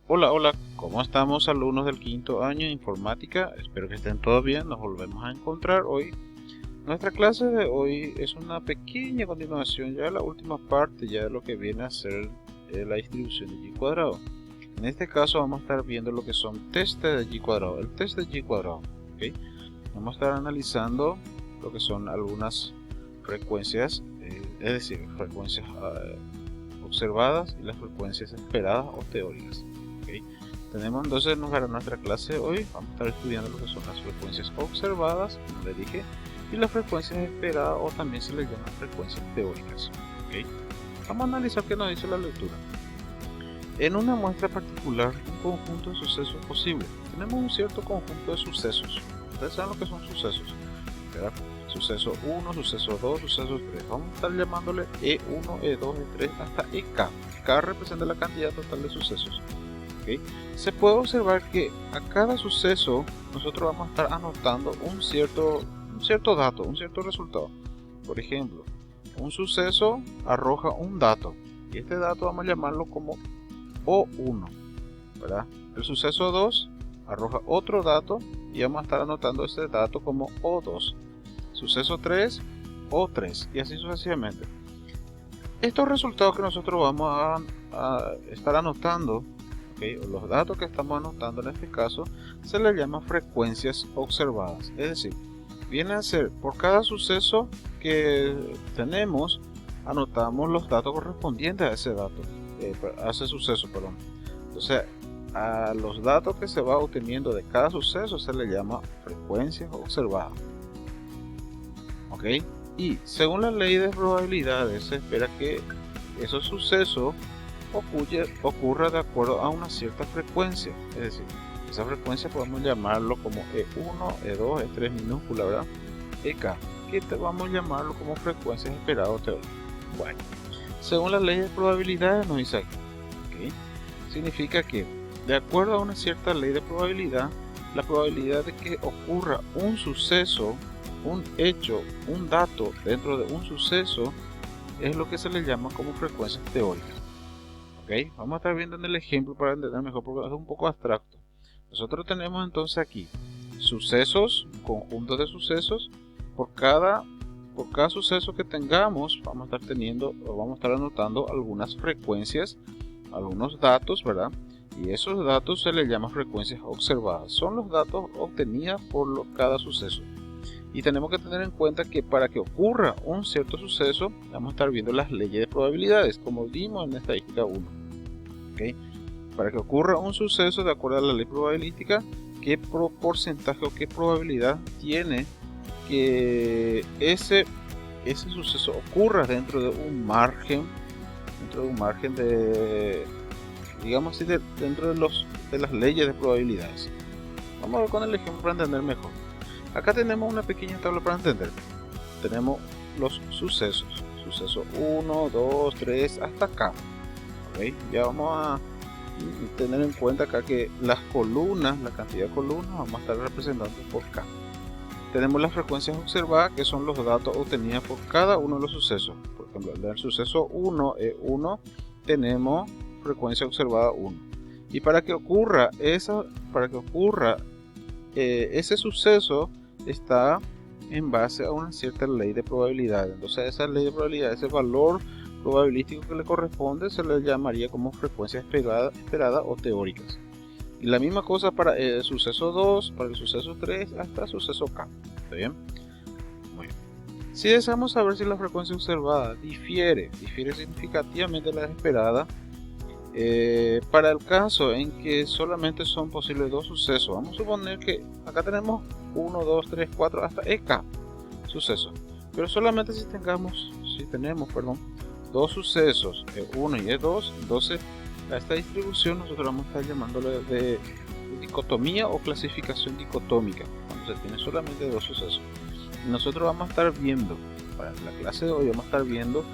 Hola, hola, ¿cómo estamos alumnos del quinto año de informática? Espero que estén todos bien, nos volvemos a encontrar hoy. Nuestra clase de hoy es una pequeña continuación, ya de la última parte, ya de lo que viene a ser la distribución de y cuadrado. En este caso vamos a estar viendo lo que son testes de y cuadrado, el test de y cuadrado. ¿Okay? Vamos a estar analizando lo que son algunas frecuencias, es decir, frecuencias observadas y las frecuencias esperadas o teóricas. ¿Okay? Tenemos entonces para nuestra clase hoy, vamos a estar estudiando lo que son las frecuencias observadas, como le dije, y las frecuencias esperadas o también se les llama frecuencias teóricas. ¿Okay? Vamos a analizar qué nos dice la lectura. En una muestra particular, un conjunto de sucesos posibles. Tenemos un cierto conjunto de sucesos. Ustedes saben lo que son sucesos, ¿verdad? Suceso 1, suceso 2, suceso 3. Vamos a estar llamándole E1, E2, E3 hasta EK. K representa la cantidad total de sucesos. ¿Okay? Se puede observar que a cada suceso nosotros vamos a estar anotando un cierto dato, un cierto resultado. Por ejemplo, un suceso arroja un dato y este dato vamos a llamarlo como O1, ¿verdad? El suceso 2 arroja otro dato y vamos a estar anotando este dato como O2. Suceso 3, O3 y así sucesivamente. Estos resultados que nosotros vamos a estar anotando, ¿okay? O los datos que estamos anotando en este caso, se les llama frecuencias observadas. Es decir, viene a ser por cada suceso que tenemos, anotamos los datos correspondientes a ese dato, a ese suceso, perdón. Entonces, a los datos que se va obteniendo de cada suceso se le llama frecuencias observadas. ¿Ok? Y según la ley de probabilidades se espera que esos sucesos ocurra de acuerdo a una cierta frecuencia. Es decir, esa frecuencia podemos llamarlo como E1, E2, E3 minúscula, ¿verdad? EK, que vamos a llamarlo como frecuencias esperadas teóricas. Bueno, según la ley de probabilidades nos dice aquí, ¿okay? Significa que de acuerdo a una cierta ley de probabilidad, la probabilidad de que ocurra un suceso, un hecho, un dato dentro de un suceso es lo que se le llama como frecuencias teóricas. ¿Okay? Vamos a estar viendo en el ejemplo para entender mejor porque es un poco abstracto. Nosotros tenemos entonces aquí sucesos, conjuntos de sucesos. Por cada suceso que tengamos vamos a estar teniendo o vamos a estar anotando algunas frecuencias, algunos datos, ¿verdad? Y esos datos se les llama frecuencias observadas. Son los datos obtenidos por cada suceso. Y tenemos que tener en cuenta que para que ocurra un cierto suceso, vamos a estar viendo las leyes de probabilidades, como vimos en estadística 1. ¿Okay? Para que ocurra un suceso de acuerdo a la ley probabilística, ¿qué porcentaje o qué probabilidad tiene que ese suceso ocurra dentro de un margen de, digamos así, dentro de las leyes de probabilidades? Vamos a ver con el ejemplo para entender mejor. Acá tenemos una pequeña tabla para entender. Tenemos los sucesos. Suceso 1, 2, 3, hasta acá. ¿Okay? Ya vamos a tener en cuenta acá que las columnas, la cantidad de columnas, vamos a estar representando por K. Tenemos las frecuencias observadas, que son los datos obtenidos por cada uno de los sucesos. Por ejemplo, en el suceso 1, E1, tenemos frecuencia observada 1. Y para que ocurra ese suceso está en base a una cierta ley de probabilidad. Entonces esa ley de probabilidad, ese valor probabilístico que le corresponde, se le llamaría como frecuencia esperada o teóricas. Y la misma cosa para el suceso 2, para el suceso 3, hasta el suceso K. ¿Está bien? Muy bien. Si deseamos saber si la frecuencia observada difiere significativamente de la esperada, para el caso en que solamente son posibles dos sucesos, vamos a suponer que acá tenemos 1, 2, 3, 4 hasta EK sucesos, pero solamente si tenemos dos sucesos, E1 y E2, entonces a esta distribución nosotros vamos a estar llamándole de dicotomía o clasificación dicotómica, cuando se tiene solamente dos sucesos. Y nosotros vamos a estar viendo, para la clase de hoy vamos a estar viendo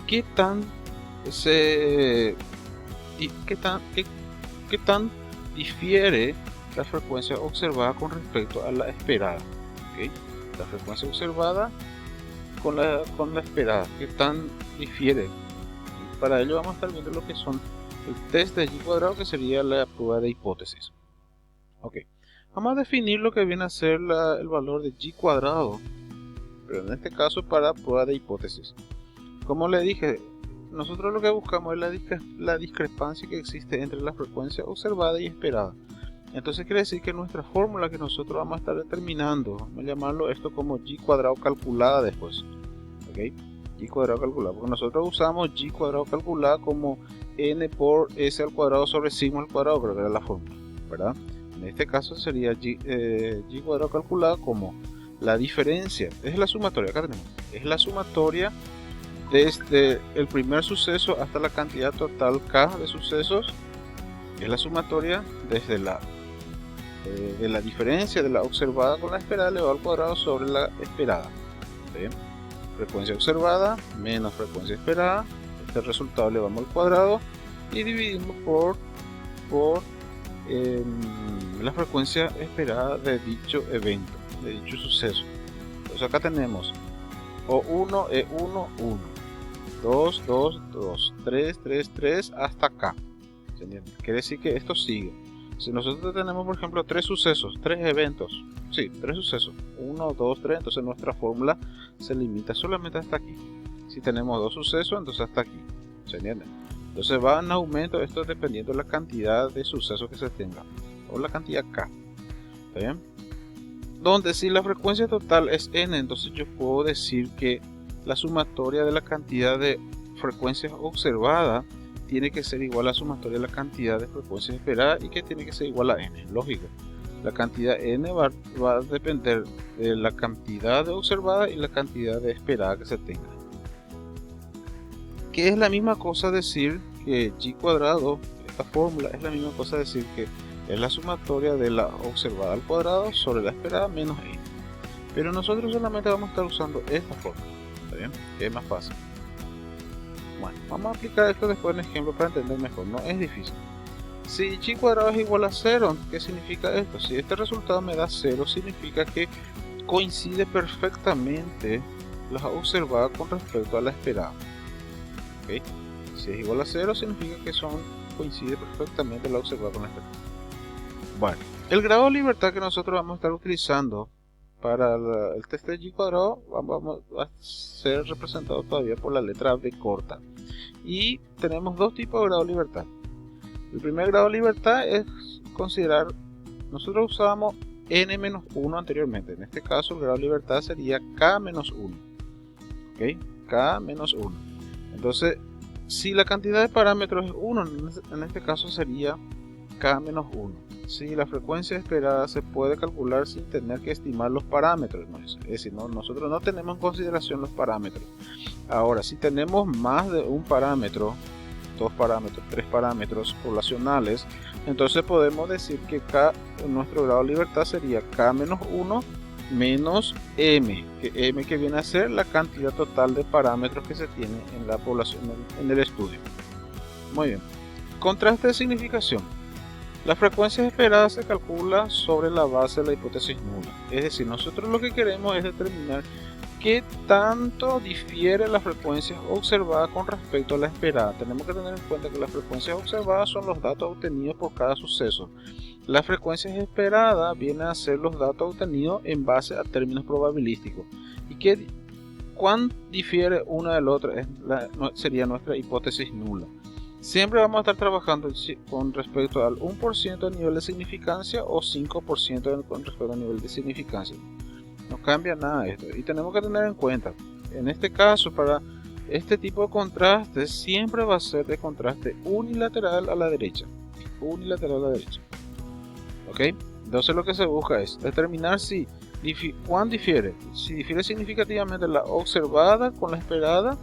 qué tan difiere la frecuencia observada con respecto a la esperada. ¿Okay? La frecuencia observada con la esperada, qué tan difiere. Para ello vamos a estar viendo lo que son el test de y cuadrado, que sería la prueba de hipótesis. Ok, vamos a definir lo que viene a ser el valor de y cuadrado, pero en este caso para prueba de hipótesis. Como le dije, nosotros lo que buscamos es la discrepancia que existe entre la frecuencia observada y esperada. Entonces quiere decir que nuestra fórmula que nosotros vamos a estar determinando, vamos a llamarlo esto como y cuadrado calculada después. ¿Ok? Y cuadrado calculada, porque nosotros usamos y cuadrado calculada como n por s al cuadrado sobre sigma al cuadrado, creo que era la fórmula, ¿verdad? En este caso sería y cuadrado calculada como la diferencia, es la sumatoria, acá tenemos, es la sumatoria desde el primer suceso hasta la cantidad total k de sucesos, es la sumatoria desde de la diferencia de la observada con la esperada elevado al cuadrado sobre la esperada. ¿Sí? Frecuencia observada menos frecuencia esperada, este resultado elevamos al cuadrado y dividimos por la frecuencia esperada de dicho evento, de dicho suceso. Entonces acá tenemos O1, E1, 1, 2, 2, 2, 3, 3, 3 hasta acá. ¿Se entiende? Quiere decir que esto sigue. Si nosotros tenemos, por ejemplo, 3 sucesos, 3 eventos, sí, 3 sucesos, 1, 2, 3, entonces nuestra fórmula se limita solamente hasta aquí. Si tenemos 2 sucesos, entonces hasta aquí. ¿Se entiende? Entonces va en aumento, esto dependiendo de la cantidad de sucesos que se tenga, o la cantidad K. ¿Está bien? Donde si la frecuencia total es n, entonces yo puedo decir que la sumatoria de la cantidad de frecuencias observadas tiene que ser igual a la sumatoria de la cantidad de frecuencias esperadas, y que tiene que ser igual a n, lógico. La cantidad n va a depender de la cantidad de observada y la cantidad de esperada que se tenga. Que es la misma cosa decir que y cuadrado, esta fórmula es la misma cosa decir que es la sumatoria de la observada al cuadrado sobre la esperada menos n. Pero nosotros solamente vamos a estar usando esta fórmula, ¿está bien? Que es más fácil. Bueno, vamos a aplicar esto después en ejemplo para entender mejor, no es difícil. Si y cuadrado es igual a 0, ¿qué significa esto? Si este resultado me da 0, significa que coincide perfectamente la observada con respecto a la esperada. ¿Okay? Si es igual a 0, significa que coincide perfectamente la observada con la esperada. Bueno, el grado de libertad que nosotros vamos a estar utilizando para el test de y cuadrado vamos a ser representado todavía por la letra B corta. Y tenemos dos tipos de grado de libertad. El primer grado de libertad es considerar, nosotros usábamos n-1 anteriormente. En este caso el grado de libertad sería k-1. ¿Okay? K-1. Entonces, si la cantidad de parámetros es 1, en este caso sería k-1. Si la frecuencia esperada se puede calcular sin tener que estimar los parámetros, ¿no? Es decir, nosotros no tenemos en consideración los parámetros. Ahora, si tenemos más de un parámetro, 2 parámetros, 3 parámetros poblacionales, entonces podemos decir que nuestro grado de libertad sería k-1 menos m, que viene a ser la cantidad total de parámetros que se tiene en la población, en el estudio. Muy bien. Contraste de significación. La frecuencia esperada se calcula sobre la base de la hipótesis nula. Es decir, nosotros lo que queremos es determinar qué tanto difiere la frecuencia observada con respecto a la esperada. Tenemos que tener en cuenta que las frecuencias observadas son los datos obtenidos por cada suceso. Las frecuencias esperadas vienen a ser los datos obtenidos en base a términos probabilísticos. ¿Y cuán difiere una de la otra? Sería nuestra hipótesis nula. Siempre vamos a estar trabajando con respecto al 1% de nivel de significancia o 5% con respecto al nivel de significancia. No cambia nada esto. Y tenemos que tener en cuenta, en este caso, para este tipo de contraste, siempre va a ser de contraste unilateral a la derecha. Unilateral a la derecha. ¿Ok? Entonces lo que se busca es determinar cuán difiere. Si difiere significativamente la observada con la esperada,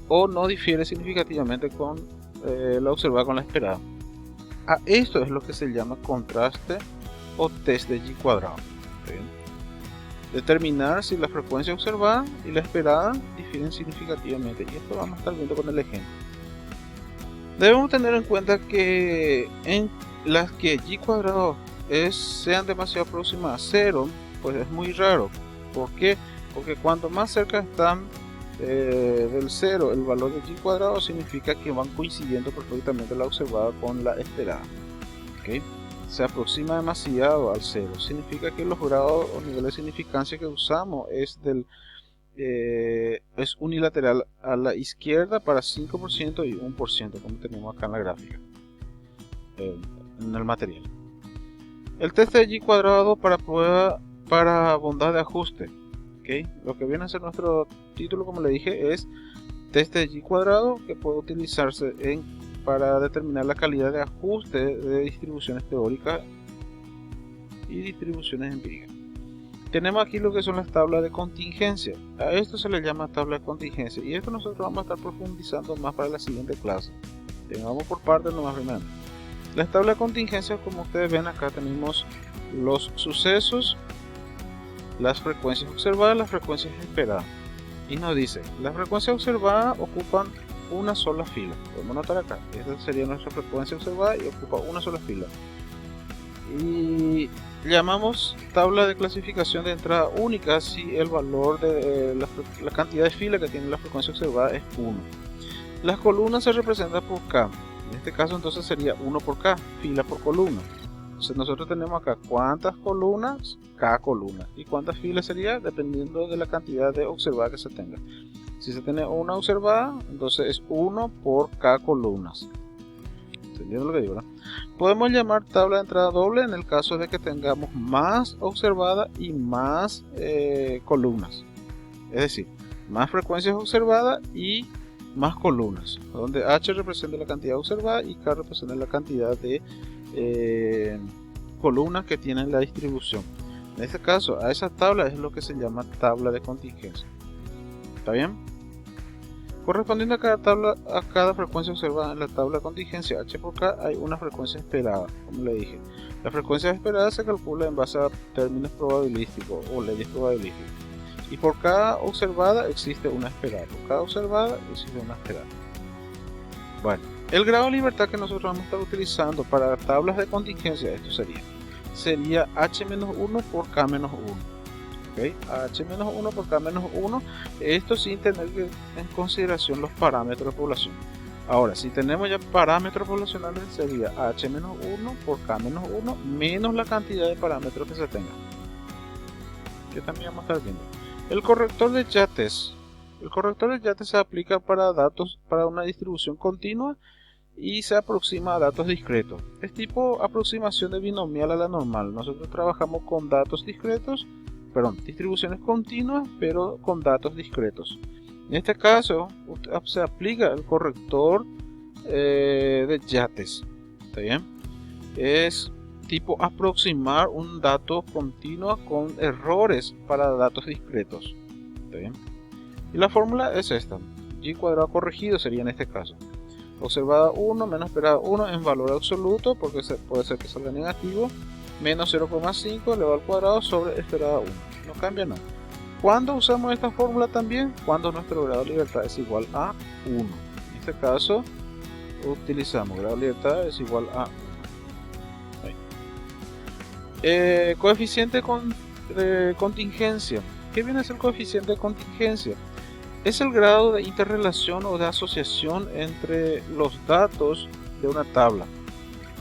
o no difiere significativamente con la observada con la esperada. A esto es lo que se llama contraste o test de y cuadrado. ¿Bien? Determinar si la frecuencia observada y la esperada difieren significativamente, y esto vamos a estar viendo con el ejemplo. Debemos tener en cuenta que en las que y cuadrado sean demasiado próximas a 0, pues es muy raro. ¿Por qué? Porque cuanto más cerca están del 0 el valor de y cuadrado, significa que van coincidiendo perfectamente la observada con la esperada. ¿Okay? Se aproxima demasiado al 0, significa que los grados o niveles de significancia que usamos es es unilateral a la izquierda para 5% y 1%, como tenemos acá en la gráfica, en el material. El test de y cuadrado para prueba para bondad de ajuste. ¿Okay? Lo que viene a ser nuestro título, como le dije, es test de y cuadrado, que puede utilizarse para determinar la calidad de ajuste de distribuciones teóricas y distribuciones empíricas. Tenemos aquí lo que son las tablas de contingencia. A esto se le llama tabla de contingencia, y esto nosotros vamos a estar profundizando más para la siguiente clase. Tengamos por parte nomás primero. Las tablas de contingencia, como ustedes ven acá, tenemos los sucesos, las frecuencias observadas, las frecuencias esperadas. Y nos dice, las frecuencias observadas ocupan una sola fila. Podemos notar acá, esta sería nuestra frecuencia observada y ocupa una sola fila. Y llamamos tabla de clasificación de entrada única si el valor de la cantidad de filas que tiene la frecuencia observada es 1. Las columnas se representan por K. En este caso entonces sería 1 por K, fila por columna. Entonces nosotros tenemos acá cuántas columnas, K columnas. Y cuántas filas sería dependiendo de la cantidad de observada que se tenga. Si se tiene una observada, entonces es 1 por K columnas. ¿Entendiendo lo que digo, no? Podemos llamar tabla de entrada doble en el caso de que tengamos más observada y más columnas. Es decir, más frecuencias observadas y más columnas, donde H representa la cantidad observada y K representa la cantidad de columnas que tiene la distribución. En este caso, a esa tabla es lo que se llama tabla de contingencia. ¿Está bien? Correspondiendo a cada frecuencia observada en la tabla de contingencia H por K, hay una frecuencia esperada, como le dije. La frecuencia esperada se calcula en base a términos probabilísticos o leyes probabilísticas. Y por cada observada existe una esperada. Por cada observada existe una esperada. Bueno, el grado de libertad que nosotros vamos a estar utilizando para tablas de contingencia, esto sería H-1 por K-1. ¿Okay? H-1 por K-1, esto sin tener en consideración los parámetros de población. Ahora, si tenemos ya parámetros poblacionales, sería H-1 por K-1 menos la cantidad de parámetros que se tengan, que también vamos a estar viendo. El corrector de Yates. El corrector de Yates se aplica para datos para una distribución continua y se aproxima a datos discretos. Es tipo aproximación de binomial a la normal. Nosotros trabajamos con datos discretos, distribuciones continuas, pero con datos discretos. En este caso se aplica el corrector de Yates. ¿Está bien? Es tipo aproximar un dato continuo con errores para datos discretos. ¿Está bien? Y la fórmula es esta. Y cuadrado corregido sería en este caso. Observada 1 menos esperada 1 en valor absoluto, porque puede ser que salga negativo, menos 0,5 elevado al cuadrado sobre esperada 1. No cambia nada. ¿Cuándo usamos esta fórmula también? Cuando nuestro grado de libertad es igual a 1. En este caso utilizamos grado de libertad es igual a 1. Coeficiente de contingencia. ¿Qué viene a ser el coeficiente de contingencia? Es el grado de interrelación o de asociación entre los datos de una tabla.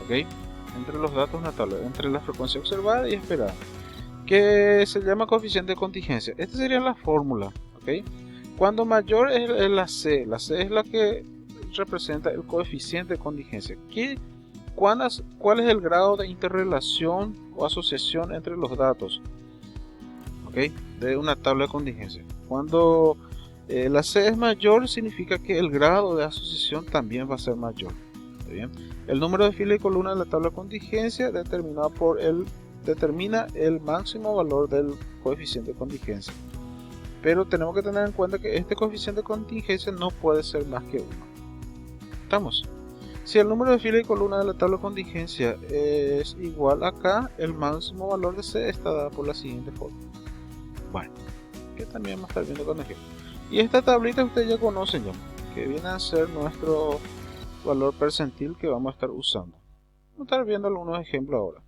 ¿Okay? Entre los datos de una tabla, entre la frecuencia observada y esperada, que se llama coeficiente de contingencia. Esta sería la fórmula. ¿Okay? Cuando mayor es la C es la que representa el coeficiente de contingencia. ¿Cuál es el grado de interrelación o asociación entre los datos? ¿Okay? De una tabla de contingencia. Cuando la C es mayor, significa que el grado de asociación también va a ser mayor. ¿Está bien? El número de filas y columnas de la tabla de contingencia determina el máximo valor del coeficiente de contingencia. Pero tenemos que tener en cuenta que este coeficiente de contingencia no puede ser más que 1. ¿Estamos? Si el número de filas y columnas de la tabla de contingencia es igual a K, el máximo valor de C está dado por la siguiente forma. Bueno, que también vamos a estar viendo con ejemplo. Y esta tablita ustedes ya conocen ya, que viene a ser nuestro valor percentil que vamos a estar usando. Vamos a estar viendo algunos ejemplos ahora.